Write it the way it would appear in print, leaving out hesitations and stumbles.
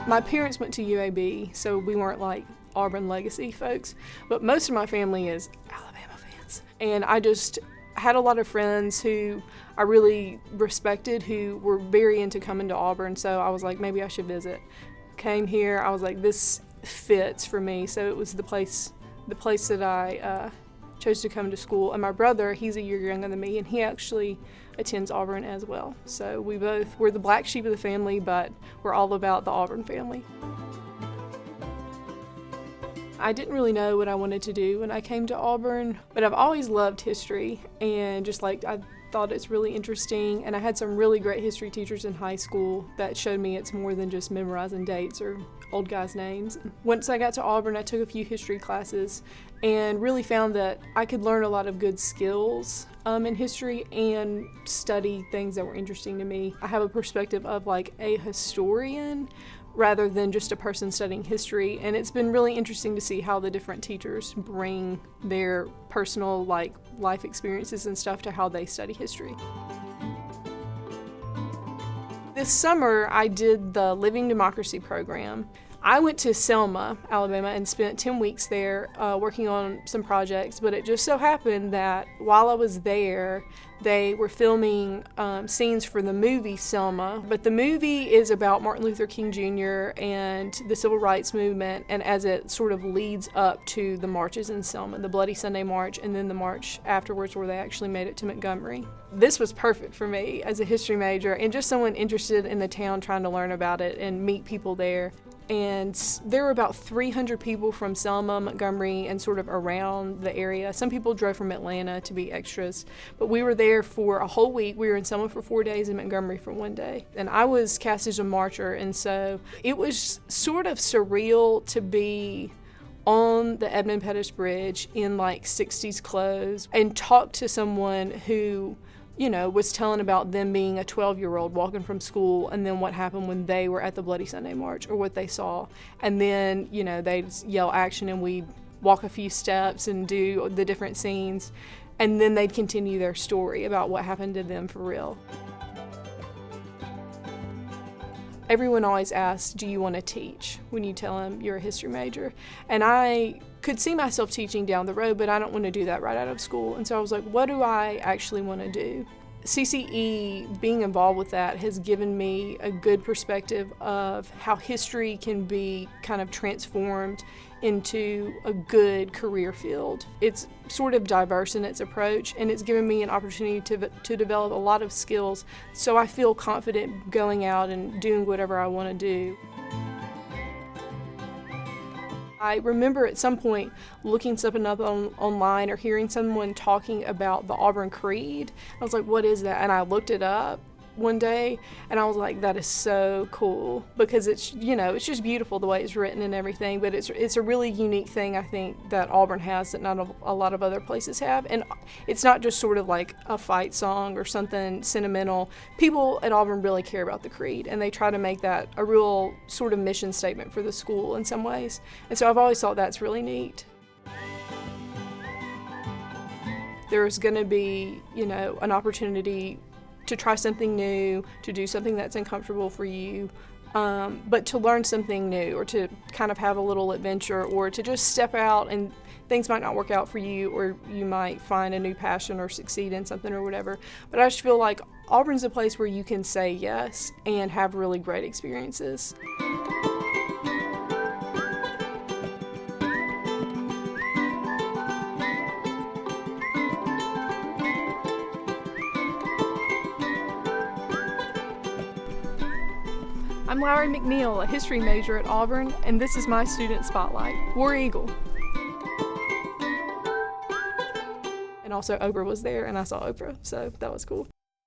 My parents went to UAB, so we weren't like Auburn legacy folks, but most of my family is Alabama fans. And I just had a lot of friends who I really respected who were very into coming to Auburn, so I was like, maybe I should visit. Came here, I was like, this fits for me, so it was the place that I chose to come to school. And my brother, he's a year younger than me, and he actually attends Auburn as well. So we're the black sheep of the family, but we're all about the Auburn family. I didn't really know what I wanted to do when I came to Auburn, but I've always loved history, and I thought it's really interesting, and I had some really great history teachers in high school that showed me it's more than just memorizing dates or old guys' names. Once I got to Auburn, I took a few history classes and really found that I could learn a lot of good skills in history and study things that were interesting to me. I have a perspective of like a historian rather than just a person studying history, and it's been really interesting to see how the different teachers bring their personal life experiences and stuff to how they study history. This summer I did the Living Democracy program. I went to Selma, Alabama, and spent 10 weeks there working on some projects, but it just so happened that while I was there, they were filming scenes for the movie Selma, but the movie is about Martin Luther King Jr. and the Civil Rights Movement, and as it sort of leads up to the marches in Selma, the Bloody Sunday March, and then the march afterwards where they actually made it to Montgomery. This was perfect for me as a history major and just someone interested in the town trying to learn about it and meet people there. And there were about 300 people from Selma, Montgomery, and sort of around the area. Some people drove from Atlanta to be extras, but we were there for a whole week. We were in Selma for 4 days and Montgomery for 1 day. And I was cast as a marcher, and so it was sort of surreal to be on the Edmund Pettus Bridge in like 60s clothes and talk to someone who was telling about them being a 12-year-old walking from school and then what happened when they were at the Bloody Sunday March or what they saw. And then, they'd yell action and we'd walk a few steps and do the different scenes. And then they'd continue their story about what happened to them for real. Everyone always asks, do you want to teach when you tell them you're a history major? And I could see myself teaching down the road, but I don't want to do that right out of school. And so I was like, what do I actually want to do? CCE, being involved with that, has given me a good perspective of how history can be kind of transformed into a good career field. It's sort of diverse in its approach, and it's given me an opportunity to develop a lot of skills, so I feel confident going out and doing whatever I want to do. I remember at some point looking something up online or hearing someone talking about the Auburn Creed. I was like, what is that? And I looked it up one day and I was like, that is so cool, because it's it's just beautiful the way it's written and everything, but it's a really unique thing I think that Auburn has that not a lot of other places have. And it's not just sort of like a fight song or something sentimental. People at Auburn really care about the creed, and they try to make that a real sort of mission statement for the school in some ways. And so I've always thought that's really neat. There's going to be an opportunity to try something new, to do something that's uncomfortable for you, but to learn something new, or to kind of have a little adventure, or to just step out and things might not work out for you, or you might find a new passion or succeed in something or whatever. But I just feel like Auburn's a place where you can say yes and have really great experiences. I'm Lowery McNeal, a history major at Auburn, and this is my student spotlight. War Eagle. And also Oprah was there, and I saw Oprah, so that was cool.